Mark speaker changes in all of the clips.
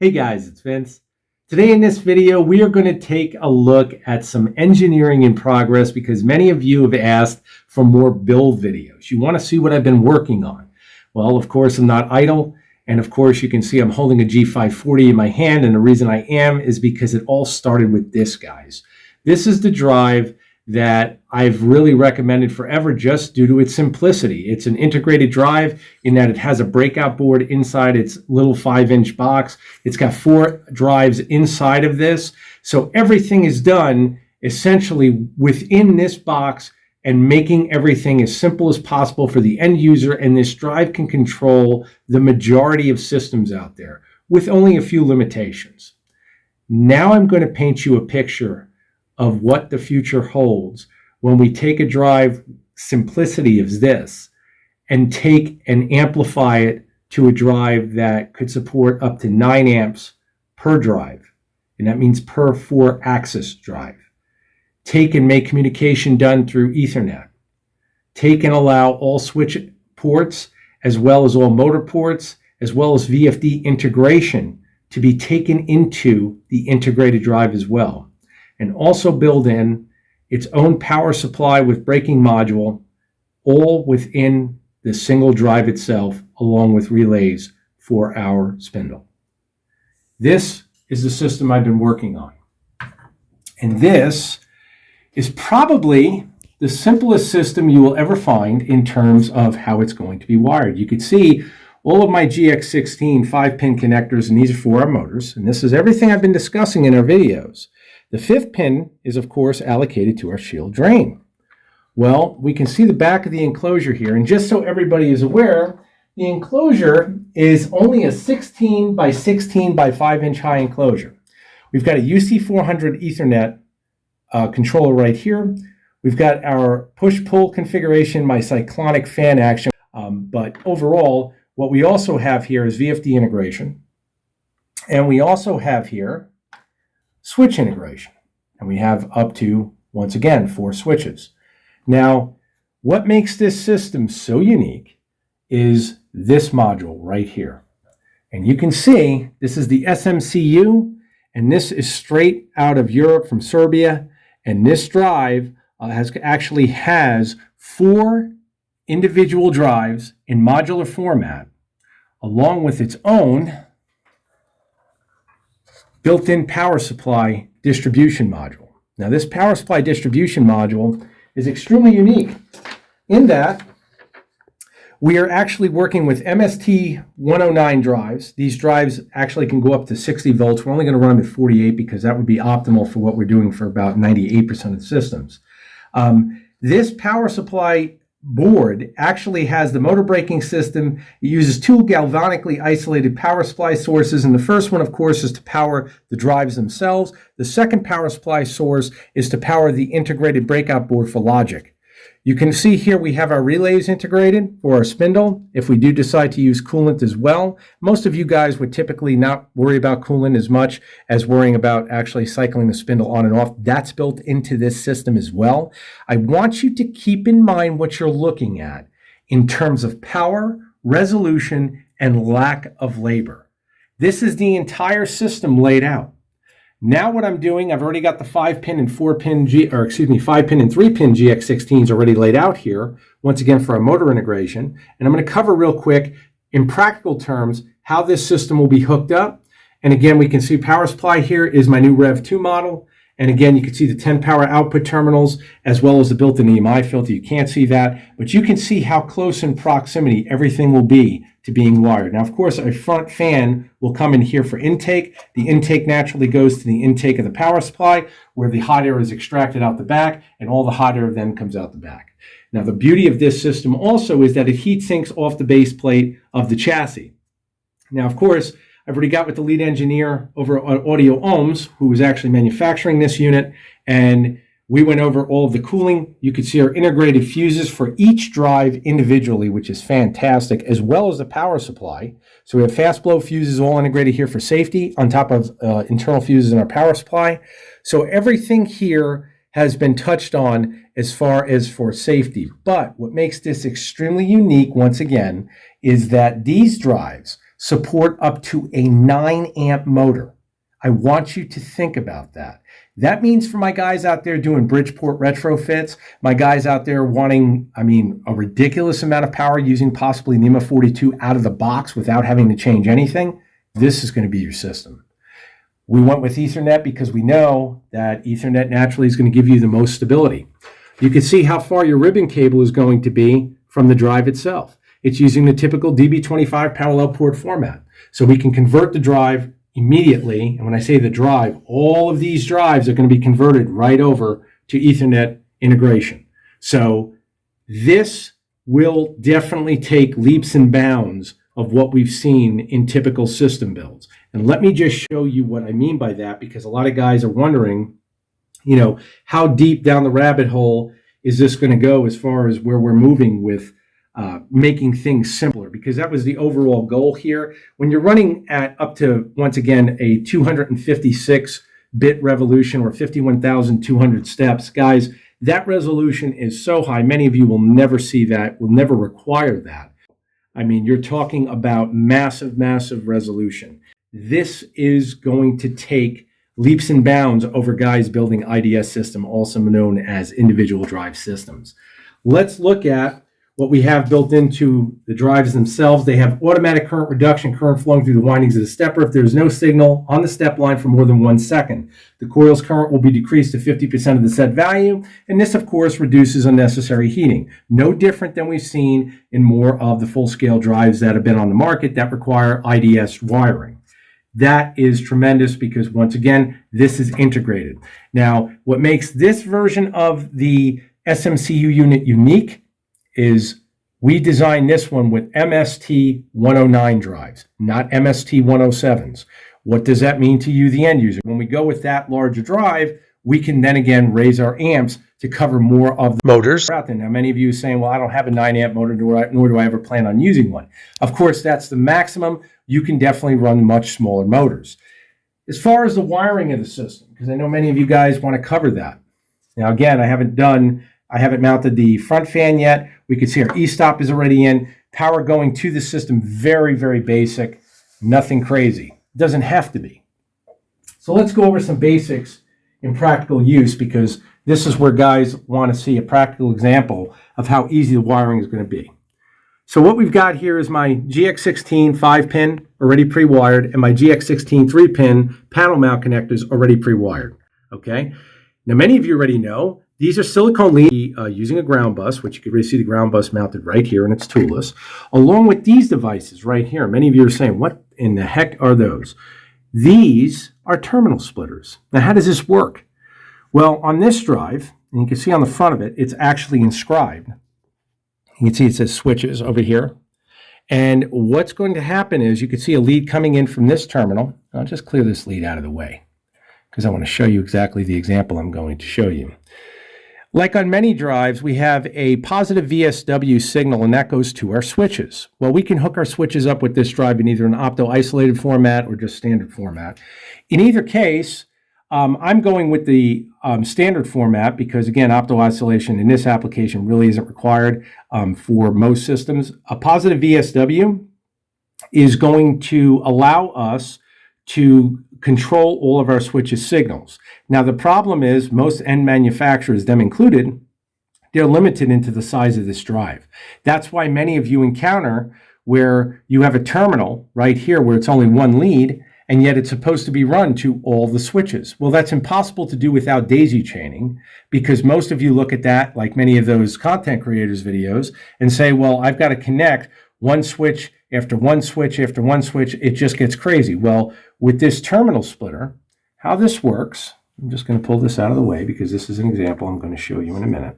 Speaker 1: Hey guys, it's Vince. Today in this video, we are going to take a look at some engineering in progress because many of you have asked for more build videos. You want to see what I've been working on. Well, of course, I'm not idle. And of course, you can see I'm holding a G540 in my hand. And the reason I am is because it all started with this, guys. This is the drive that I've really recommended forever just due to its simplicity. It's an integrated drive in that it has a breakout board inside its little 5-inch box. It's got 4 drives inside of this. So everything is done essentially within this box and making everything as simple as possible for the end user. And this drive can control the majority of systems out there with only a few limitations. Now I'm going to paint you a picture of what the future holds when we take a drive simplicity of this and take and amplify it to a drive that could support up to 9 amps per drive. And that means per 4-axis drive. Take and make communication done through Ethernet. Take and allow all switch ports as well as all motor ports as well as VFD integration to be taken into the integrated drive as well. And also build in its own power supply with braking module, all within the single drive itself, along with relays for our spindle. This is the system I've been working on. And this is probably the simplest system you will ever find in terms of how it's going to be wired. You can see all of my GX16 5-pin connectors, and these are for our motors. And this is everything I've been discussing in our videos. The 5th pin is, of course, allocated to our shield drain. Well, we can see the back of the enclosure here. And just so everybody is aware, the enclosure is only a 16 by 16 by 5-inch high enclosure. We've got a UC400 Ethernet controller right here. We've got our push-pull configuration, my cyclonic fan action. But overall, what we also have here is VFD integration. And we also have here switch integration. And we have up to, once again, 4 switches. Now, what makes this system so unique is this module right here. And you can see this is the SMCU, and this is straight out of Europe from Serbia. And this drive actually has 4 individual drives in modular format, along with its own built-in power supply distribution module. Now, this power supply distribution module is extremely unique in that we are actually working with MST 109 drives. These drives actually can go up to 60 volts. We're only going to run them at 48 because that would be optimal for what we're doing for about 98% of the systems. This power supply board actually has the motor braking system. It uses 2 galvanically isolated power supply sources, and the first one, of course, is to power the drives themselves. The second power supply source is to power the integrated breakout board for logic. You can see here we have our relays integrated for our spindle if we do decide to use coolant as well. Most of you guys would typically not worry about coolant as much as worrying about actually cycling the spindle on and off. That's built into this system as well. I want you to keep in mind what you're looking at in terms of power, resolution, and lack of labor. This is the entire system laid out. Now what I'm doing, I've already got the 5-pin and 5-pin and 3-pin GX16s already laid out here, once again for our motor integration. And I'm going to cover real quick, in practical terms, how this system will be hooked up. And again, we can see power supply here is my new Rev 2 model. And again, you can see the 10 power output terminals as well as the built-in EMI filter. You can't see that, but you can see how close in proximity everything will be to being wired. Now, of course, a front fan will come in here for intake. The intake naturally goes to the intake of the power supply where the hot air is extracted out the back and all the hot air then comes out the back. Now, the beauty of this system also is that it heat sinks off the base plate of the chassis. Now, of course, I've already got with the lead engineer over at Audio Ohms, who was actually manufacturing this unit, and we went over all of the cooling. You can see our integrated fuses for each drive individually, which is fantastic, as well as the power supply. So we have fast blow fuses all integrated here for safety on top of internal fuses in our power supply. So everything here has been touched on as far as for safety. But what makes this extremely unique, once again, is that these drives, support up to a 9 amp motor. I want you to think about that. That means for my guys out there doing Bridgeport retrofits, my guys out there wanting, a ridiculous amount of power using possibly Nema 42 out of the box without having to change anything, this is going to be your system. We went with Ethernet because we know that Ethernet naturally is going to give you the most stability. You can see how far your ribbon cable is going to be from the drive itself. It's using the typical DB25 parallel port format. So we can convert the drive immediately, and when I say the drive, all of these drives are going to be converted right over to Ethernet integration. So this will definitely take leaps and bounds of what we've seen in typical system builds. And let me just show you what I mean by that, because a lot of guys are wondering, how deep down the rabbit hole is this going to go as far as where we're moving with making things simpler, because that was the overall goal here. When you're running at up to, once again, a 256-bit revolution or 51,200 steps, guys, that resolution is so high, many of you will never see that, will never require that. You're talking about massive, massive resolution. This is going to take leaps and bounds over guys building IDS system, also known as individual drive systems. Let's look at what we have built into the drives themselves. They have automatic current reduction, current flowing through the windings of the stepper if there's no signal on the step line for more than 1 second. The coil's current will be decreased to 50% of the set value, and this, of course, reduces unnecessary heating. No different than we've seen in more of the full-scale drives that have been on the market that require IDS wiring. That is tremendous because, once again, this is integrated. Now, what makes this version of the SMCU unit unique is we designed this one with MST 109 drives, not MST 107s. What does that mean to you, the end user? When we go with that larger drive, we can then again raise our amps to cover more of the motors out there. Now, many of you are saying, well, I don't have a 9 amp motor, nor do I ever plan on using one. Of course, that's the maximum. You can definitely run much smaller motors. As far as the wiring of the system, because I know many of you guys want to cover that. Now, again, I haven't mounted the front fan yet. We can see our e-stop is already in. Power going to the system, very, very basic, nothing crazy. Doesn't have to be. So let's go over some basics in practical use, because this is where guys want to see a practical example of how easy the wiring is going to be. So what we've got here is my GX16 5-pin already pre-wired and my GX16 3-pin panel mount connectors already pre-wired. Okay. Now, many of you already know these are silicone lead using a ground bus, which you can really see the ground bus mounted right here, and it's toolless, along with these devices right here. Many of you are saying, what in the heck are those? These are terminal splitters. Now, how does this work? Well, on this drive, and you can see on the front of it, it's actually inscribed. You can see it says switches over here. And what's going to happen is you can see a lead coming in from this terminal. I'll just clear this lead out of the way because I want to show you exactly the example I'm going to show you. Like on many drives, we have a positive VSW signal, and that goes to our switches. Well, we can hook our switches up with this drive in either an opto-isolated format or just standard format. In either case, I'm going with the standard format because, again, opto-isolation in this application really isn't required for most systems. A positive VSW is going to allow us to control all of our switches signals. Now, the problem is most end manufacturers, them included, they're limited into the size of this drive. That's why many of you encounter where you have a terminal right here where it's only one lead, and yet it's supposed to be run to all the switches. Well, that's impossible to do without daisy chaining, because most of you look at that, like many of those content creators videos, and say, well, I've got to connect one switch after one switch after one switch. It just gets crazy. Well, with this terminal splitter, how this works, I'm just going to pull this out of the way because this is an example I'm going to show you in a minute.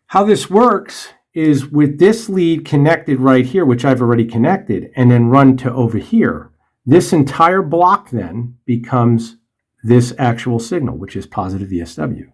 Speaker 1: How this works is with this lead connected right here, which I've already connected, and then run to over here, this entire block then becomes this actual signal, which is positive VSW.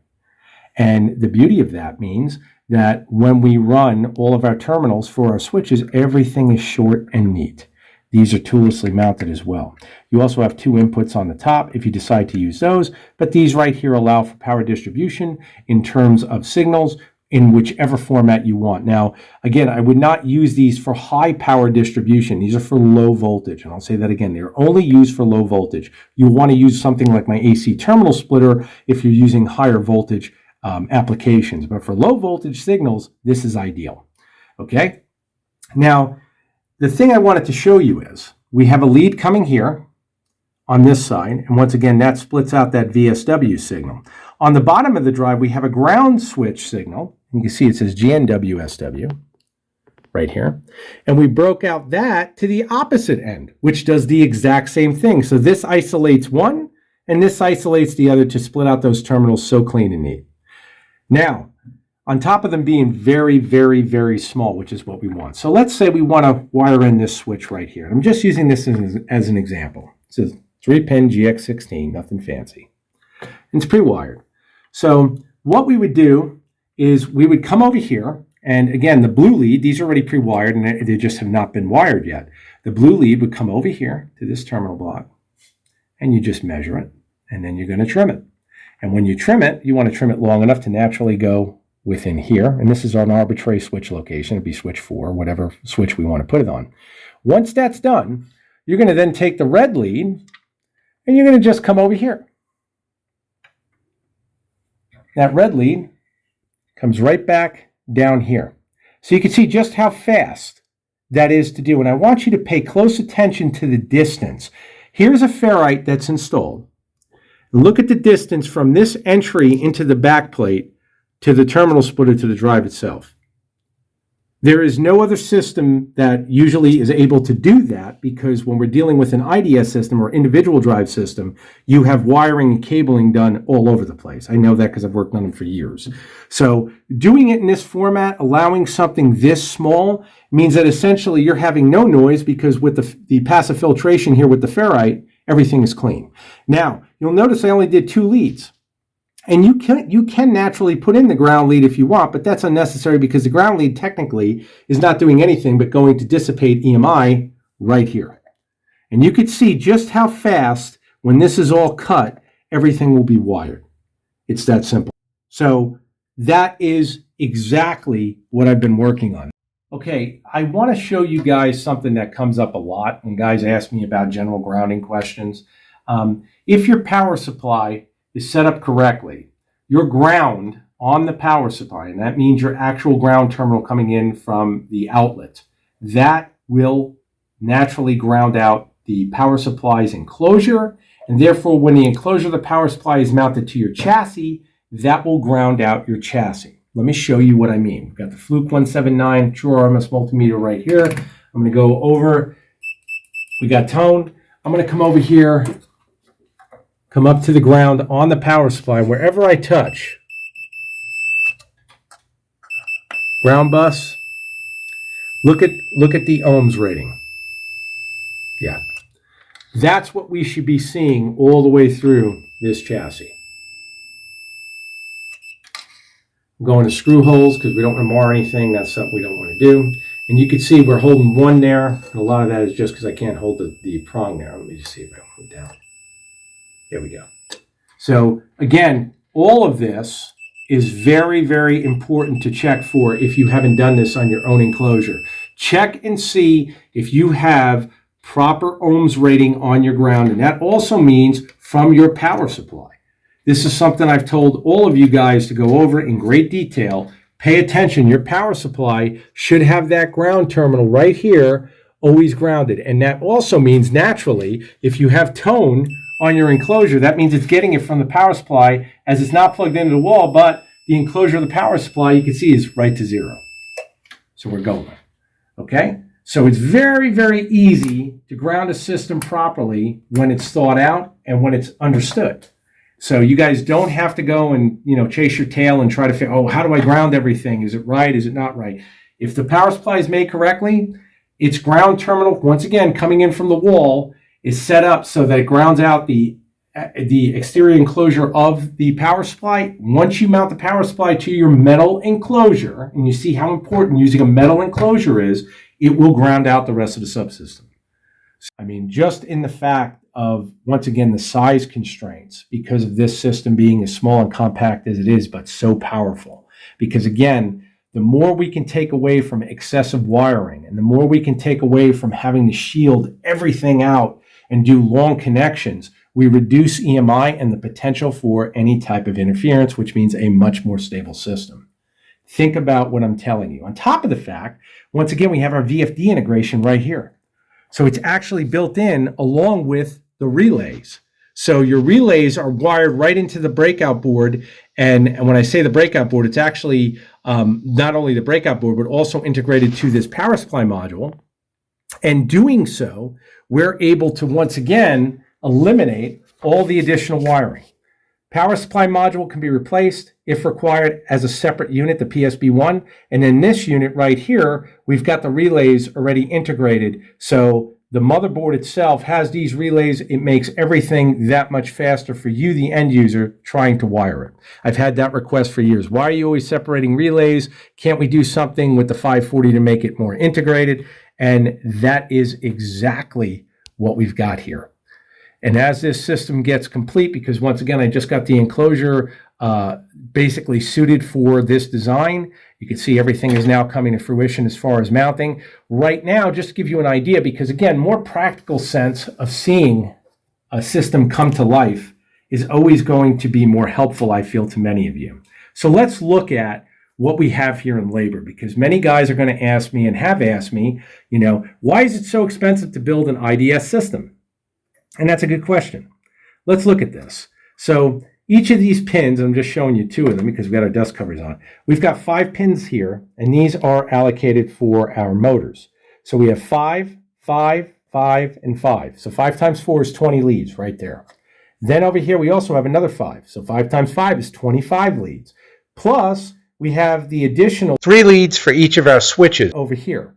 Speaker 1: And the beauty of that means that when we run all of our terminals for our switches, everything is short and neat. These are toollessly mounted as well. You also have two inputs on the top if you decide to use those, but these right here allow for power distribution in terms of signals in whichever format you want. Now, again, I would not use these for high power distribution. These are for low voltage. And I'll say that again, they're only used for low voltage. You want to use something like my AC terminal splitter if you're using higher voltage applications. But for low voltage signals, this is ideal. Okay? Now, the thing I wanted to show you is we have a lead coming here on this side. And once again, that splits out that VSW signal. On the bottom of the drive, we have a ground switch signal. You can see it says GNWSW right here. And we broke out that to the opposite end, which does the exact same thing. So this isolates one, and this isolates the other to split out those terminals so clean and neat. Now, on top of them being very, very, very small, which is what we want. So let's say we want to wire in this switch right here. I'm just using this as an example. It says 3-pin GX16, nothing fancy. And it's pre-wired. So what we would do is we would come over here, and again, the blue lead, these are already pre-wired and they just have not been wired yet. The blue lead would come over here to this terminal block, and you just measure it, and then you're going to trim it. And when you trim it, you want to trim it long enough to naturally go within here, and this is an arbitrary switch location. It'd be switch 4, whatever switch we want to put it on. Once that's done, you're going to then take the red lead, and you're going to just come over here. That red lead comes right back down here. So you can see just how fast that is to do. And I want you to pay close attention to the distance. Here's a ferrite that's installed. Look at the distance from this entry into the back plate to the terminal splitter to the drive itself. There is no other system that usually is able to do that, because when we're dealing with an IDS system or individual drive system, you have wiring and cabling done all over the place. I know that because I've worked on them for years. So doing it in this format, allowing something this small, means that essentially you're having no noise, because with the passive filtration here with the ferrite, everything is clean. Now, you'll notice I only did 2 leads. And you can naturally put in the ground lead if you want, but that's unnecessary, because the ground lead technically is not doing anything but going to dissipate EMI right here. And you could see just how fast, when this is all cut, everything will be wired. It's that simple. So that is exactly what I've been working on. Okay, I want to show you guys something that comes up a lot when guys ask me about general grounding questions. If your power supply is set up correctly, your ground on the power supply, and that means your actual ground terminal coming in from the outlet, that will naturally ground out the power supply's enclosure, and therefore when the enclosure of the power supply is mounted to your chassis, that will ground out your chassis. Let me show you what I mean. We've got the Fluke 179 True RMS multimeter right here. I'm going to go over, we got tone. I'm going to come over here, come up to the ground on the power supply. Wherever I touch, ground bus, look at the ohms rating. Yeah. That's what we should be seeing all the way through this chassis. I'm going to screw holes because we don't want to mar anything. That's something we don't want to do. And you can see we're holding one there. And a lot of that is just because I can't hold the prong there. Let me just see if I can move down. There we go. So again, all of this is very, very important to check for if you haven't done this on your own enclosure. Check and see if you have proper ohms rating on your ground, and that also means from your power supply. This is something I've told all of you guys to go over in great detail. Pay attention. Your power supply should have that ground terminal right here always grounded, and that also means naturally if you have tone on your enclosure, that means it's getting it from the power supply, as it's not plugged into the wall, but the enclosure of the power supply, you can see, is right to 0. So we're going. Okay? So it's very, very easy to ground a system properly when it's thought out and when it's understood. So you guys don't have to go and, chase your tail and try to figure, how do I ground everything? Is it right? Is it not right? If the power supply is made correctly, its ground terminal, once again, coming in from the wall, is set up so that it grounds out the exterior enclosure of the power supply. Once you mount the power supply to your metal enclosure, and you see how important using a metal enclosure is, it will ground out the rest of the subsystem. I mean, just in the fact of, once again, the size constraints, because of this system being as small and compact as it is, but so powerful, Because again, the more we can take away from excessive wiring and the more we can take away from having to shield everything out and do long connections, we reduce EMI and the potential for any type of interference, which means a much more stable system. Think about what I'm telling you. On top of the fact, once again, we have our VFD integration right here. So it's actually built in along with the relays. So your relays are wired right into the breakout board. And when I say the breakout board, it's actually not only the breakout board, but also integrated to this power supply module. And doing so, we're able to once again eliminate all the additional wiring. Power supply module can be replaced if required as a separate unit, the PSB1. And in this unit right here, we've got the relays already integrated. So the motherboard itself has these relays. It makes everything that much faster for you, the end user, trying to wire it. I've had that request for years. Why are you always separating relays? Can't we do something with the 540 to make it more integrated? And that is exactly what we've got here. And as this system gets complete, because once again, I just got the enclosure basically suited for this design. You can see everything is now coming to fruition as far as mounting. Right now, just to give you an idea, because again, more practical sense of seeing a system come to life is always going to be more helpful, I feel, to many of you. So let's look at what we have here in labor, because many guys are going to ask me and have asked me, why is it so expensive to build an IDS system? And that's a good question. Let's look at this. So each of these pins, I'm just showing you two of them because we've got our dust covers on. We've got 5 pins here, and these are allocated for our motors. So we have 5, 5, 5, and 5. So 5 times 4 is 20 leads right there. Then over here, we also have another 5. So 5 times 5 is 25 leads. Plus, we have the additional 3 leads for each of our switches over here.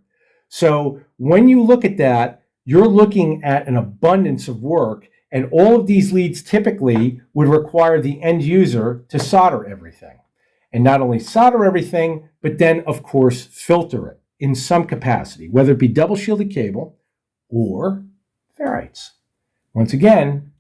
Speaker 1: So when you look at that, you're looking at an abundance of work, and all of these leads typically would require the end user to solder everything. And not only solder everything, but then, of course, filter it in some capacity, whether it be double shielded cable or ferrites. Once again,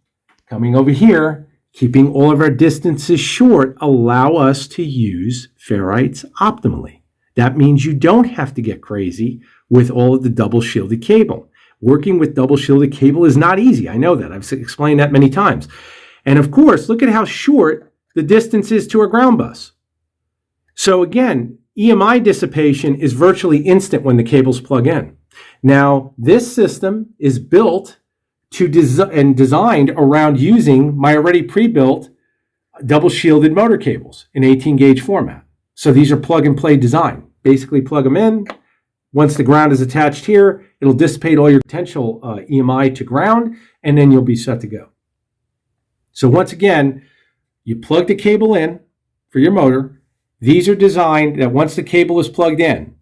Speaker 1: coming over here, keeping all of our distances short allow us to use ferrites optimally. That means you don't have to get crazy with all of the double shielded cable. Working with double shielded cable is not easy. I know that. I've explained that many times. And of course, look at how short the distance is to a ground bus. So again, EMI dissipation is virtually instant when the cables plug in. Now, this system is built to designed around using my already pre-built double shielded motor cables in 18 gauge format. So these are plug and play design. Basically plug them in. Once the ground is attached here, it'll dissipate all your potential EMI to ground, and then you'll be set to go. So once again, you plug the cable in for your motor. These are designed that once the cable is plugged in,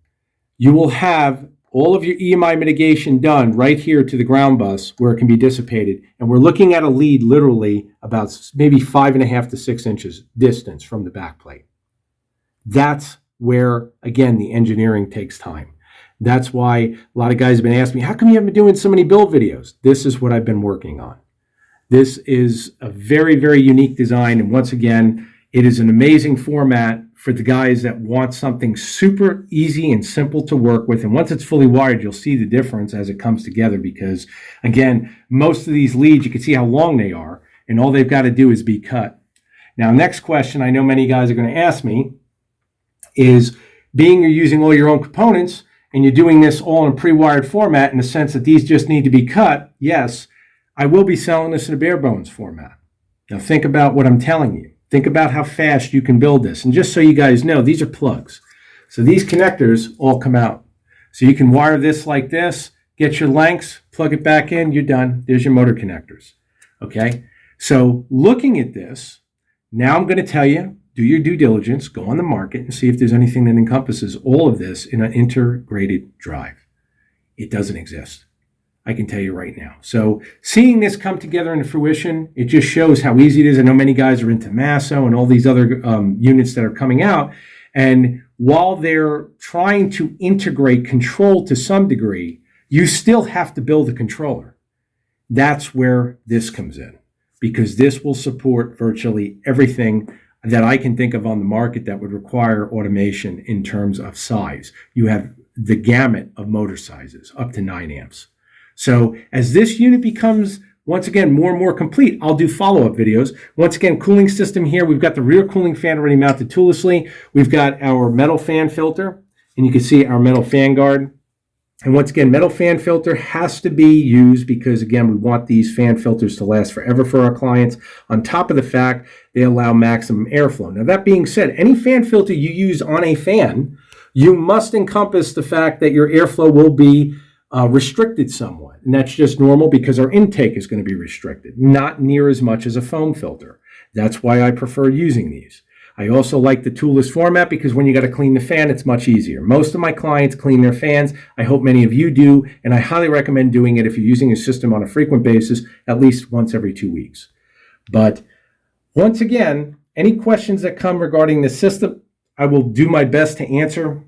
Speaker 1: you will have all of your EMI mitigation done right here to the ground bus where it can be dissipated. And we're looking at a lead literally about maybe 5.5 to 6 inches distance from the back plate. That's where, again, the engineering takes time. That's why a lot of guys have been asking me, how come you haven't been doing so many build videos? This is what I've been working on. This is a very, very unique design. And once again, it is an amazing format for the guys that want something super easy and simple to work with. And once it's fully wired, you'll see the difference as it comes together because, again, most of these leads, you can see how long they are, and all they've got to do is be cut. Now, next question I know many guys are going to ask me is, being you're using all your own components, and you're doing this all in a pre-wired format in the sense that these just need to be cut, yes, I will be selling this in a bare bones format. Now think about what I'm telling you. Think about how fast you can build this. And just so you guys know, these are plugs. So these connectors all come out. So you can wire this like this, get your lengths, plug it back in, you're done. There's your motor connectors. Okay? So looking at this, now I'm going to tell you, do your due diligence, go on the market and see if there's anything that encompasses all of this in an integrated drive. It doesn't exist. I can tell you right now. So seeing this come together into fruition, it just shows how easy it is. I know many guys are into Masso and all these other units that are coming out. And while they're trying to integrate control to some degree, you still have to build a controller. That's where this comes in, because this will support virtually everything that I can think of on the market that would require automation in terms of size. You have the gamut of motor sizes up to 9 amps. So as this unit becomes, once again, more and more complete, I'll do follow-up videos. Once again, cooling system here. We've got the rear cooling fan already mounted toollessly. We've got our metal fan filter, and you can see our metal fan guard. And once again, metal fan filter has to be used because, again, we want these fan filters to last forever for our clients, on top of the fact they allow maximum airflow. Now, that being said, any fan filter you use on a fan, you must encompass the fact that your airflow will be restricted somewhat. And that's just normal because our intake is going to be restricted, not near as much as a foam filter. That's why I prefer using these. I also like the toolless format because when you got to clean the fan, it's much easier. Most of my clients clean their fans. I hope many of you do, and I highly recommend doing it if you're using a system on a frequent basis, at least once every 2 weeks. But once again, any questions that come regarding the system, I will do my best to answer.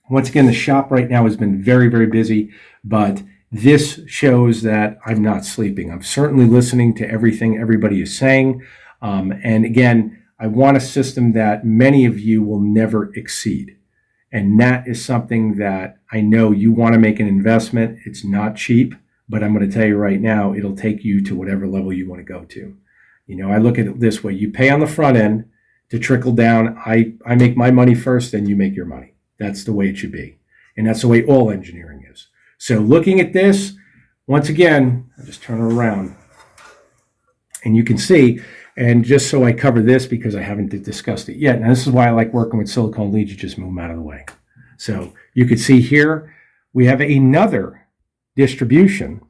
Speaker 1: Once again, the shop right now has been very, very busy, but this shows that I'm not sleeping. I'm certainly listening to everything everybody is saying. And again, I want a system that many of you will never exceed. And that is something that I know you want to make an investment. It's not cheap, but I'm going to tell you right now, it'll take you to whatever level you want to go to. You know, I look at it this way. You pay on the front end to trickle down. I make my money first, then you make your money. That's the way it should be. And that's the way all engineering is. So looking at this, once again, I'll just turn it around. And you can see, and just so I cover this because I haven't discussed it yet. Now, this is why I like working with silicone leads. You just move them out of the way. So you can see here, we have another distribution.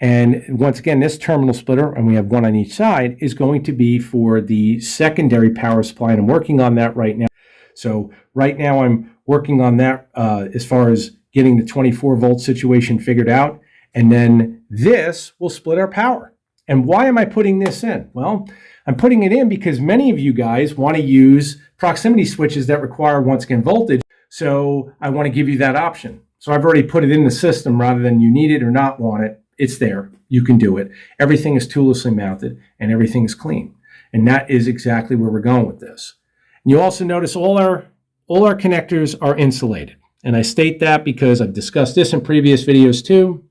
Speaker 1: And once again, this terminal splitter, and we have one on each side, is going to be for the secondary power supply. And I'm working on that right now. So right now I'm working on that as far as getting the 24-volt situation figured out. And then this will split our power. And why am I putting this in? Well, I'm putting it in because many of you guys want to use proximity switches that require, once again, voltage. So I want to give you that option. So I've already put it in the system rather than you need it or not want it. It's there. You can do it. Everything is toollessly mounted and everything is clean. And that is exactly where we're going with this. And you also notice all our connectors are insulated. And I state that because I've discussed this in previous videos too.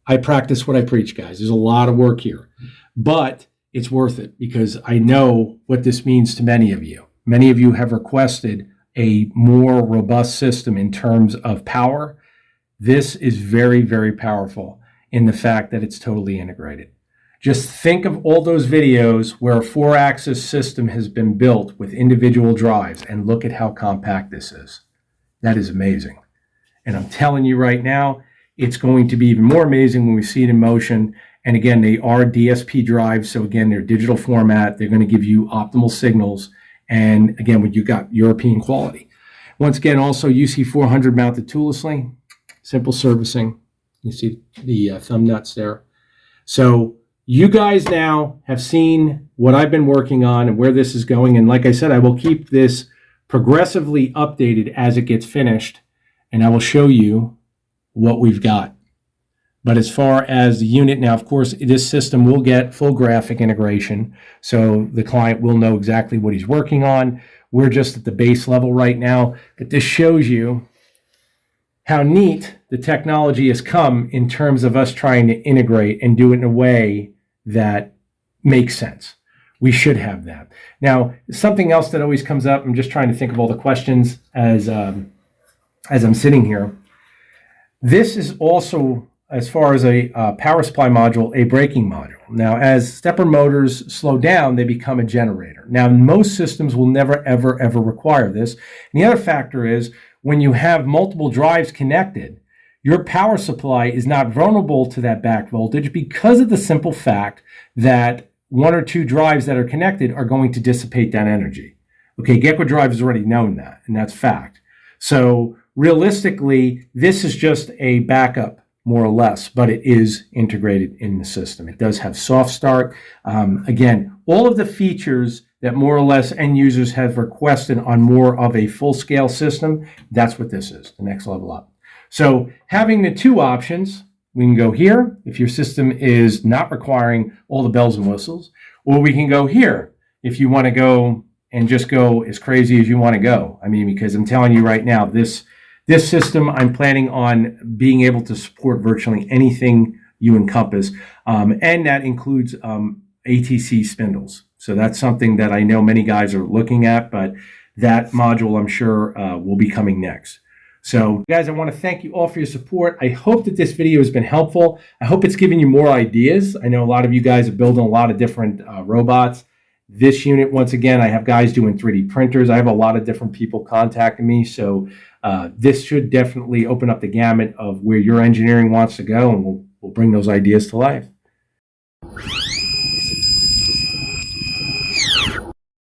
Speaker 1: I practice what I preach, guys. There's a lot of work here, but it's worth it because I know what this means to many of you. Many of you have requested a more robust system in terms of power. This is very, very powerful in the fact that it's totally integrated. Just think of all those videos where a 4-axis system has been built with individual drives and look at how compact this is. That is amazing. And I'm telling you right now, it's going to be even more amazing when we see it in motion. And again, they are DSP drives. So again, they're digital format. They're going to give you optimal signals. And again, when you got European quality. Once again, also UC400 mounted toollessly. Simple servicing. You see the thumb nuts there. So you guys now have seen what I've been working on and where this is going. And like I said, I will keep this progressively updated as it gets finished. And I will show you what we've got. But as far as the unit, now, of course, this system will get full graphic integration. So the client will know exactly what he's working on. We're just at the base level right now. But this shows you how neat the technology has come in terms of us trying to integrate and do it in a way that makes sense. We should have that. Now, something else that always comes up, I'm just trying to think of all the questions as I'm sitting here. This is also, as far as a power supply module, a braking module. Now, as stepper motors slow down, they become a generator. Now, most systems will never, ever, ever require this. And the other factor is when you have multiple drives connected, your power supply is not vulnerable to that back voltage because of the simple fact that 1 or 2 drives that are connected are going to dissipate that energy. Okay, Gecko Drive has already known that, and that's fact. So realistically, this is just a backup, more or less, but it is integrated in the system. It does have soft start. Again, all of the features that more or less end users have requested on more of a full-scale system, that's what this is, the next level up. So having the 2 options, we can go here if your system is not requiring all the bells and whistles, or we can go here if you want to go and just go as crazy as you want to go. I mean, because I'm telling you right now, this system, I'm planning on being able to support virtually anything you encompass, and that includes ATC spindles. So that's something that I know many guys are looking at, but that module I'm sure will be coming next. So guys, I want to thank you all for your support. I hope that this video has been helpful. I hope it's given you more ideas. I know a lot of you guys are building a lot of different robots. This unit, once again, I have guys doing 3D printers. I have a lot of different people contacting me. So this should definitely open up the gamut of where your engineering wants to go, and we'll bring those ideas to life.